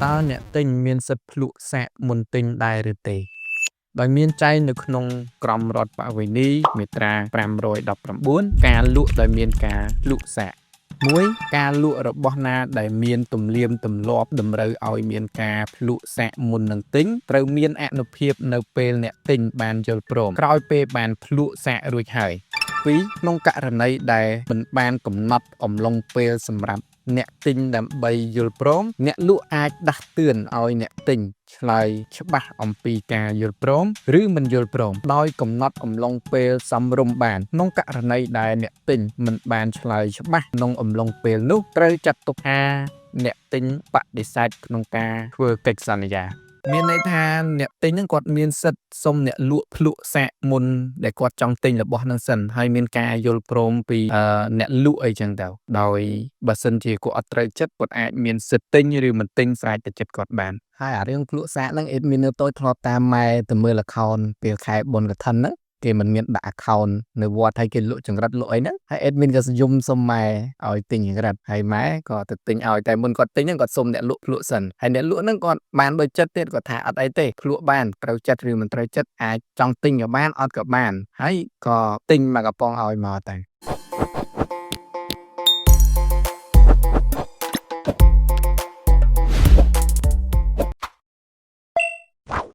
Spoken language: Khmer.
តើអ្នកទិញមានសិទ្ធិភ្លក្សសាកមុនទិញដែរឬទេដោយមានចែងនៅក្នុងក្រមរដ្ឋប្បវេណីមាត្រា519ការលក់ដោយមានការភ្លក្សសាក1ការលក់របស់ណាដែលមានទំនៀមទម្លាប់តម្រូវឲ្យមានការភ្លក្សសាកមុននឹងទិញត្រូវមានអានុភាពនៅពេលអ្នកទិញបានយល់ព្រមក្រោយពេលបានភ្លក្សសាករួចហើយ2ក្នុងករណីដែលមិនបានកំណត់អំឡុងពេលសម្រាប់អ្នកទិញដើម្បីយល់ព្រមអ្នកលក់អាចដាស់តឿនឲ្យអ្នកទិញឆ្លើយច្បាស់អំពីការយល់ព្រមឬមិនយល់ព្រមដោយកំណត់អំឡុងពេលសមរម្យបានក្នុងករណីដែលអ្នកទិញមិនបានឆ្លើយច្បាស់ក្នុងអំឡុងពេលនោះត្រូវចាត់ទុកថាអ្នកទិញបដិសេធក្នុងការធ្វើកិច្ចសន្យាមានន័យថាអ្នកទិញហ្នឹងគាត់មានសិទ្ធិសុំអ្នកលក់ភ្លក្សសាកមុនដែលគាត់ចង់ទិញរបស់ហ្នឹងសិនហើយមានការយល់ព្រមពីអ្នកលក់អីចឹងទៅដោយបើសិនជាគាត់អត់ត្រូវចិត្តគាត់អាចមានសិទ្ធិទិញឬមិនទិញស្រេចទៅចិត្តគាត់បានហើយអារឿងភ្លក្សសាកហ្នឹងអេដមីននៅតូចធ្លាប់តាមម៉ែទៅមើល account ពេលខែបុណ្យកឋិនហ្នឹងគេមិនមានដាក់ account នៅវត្តហើយគេលក់ចង្រិតលក់អីហ្នឹងហើយ admin ក៏យំសុំម៉ែឲ្យទិញចង្រិតហើយម៉ែក៏ទៅទិញឲ្យតែមុនគាត់ទិញហ្នឹងគាត់សុំអ្នកលក់ភ្លក់សិនហើយអ្នកលក់ហ្នឹងគាត់បានដូចចិត្តទៀតគាត់ថាអត់អីទេភ្លក់បានត្រូវចិត្តឬមិនត្រូវចិត្តអាចចង់ទិញក៏បានអត់ក៏បានហើយក៏ទិញមកកំប៉ុងឲ្យមកតែ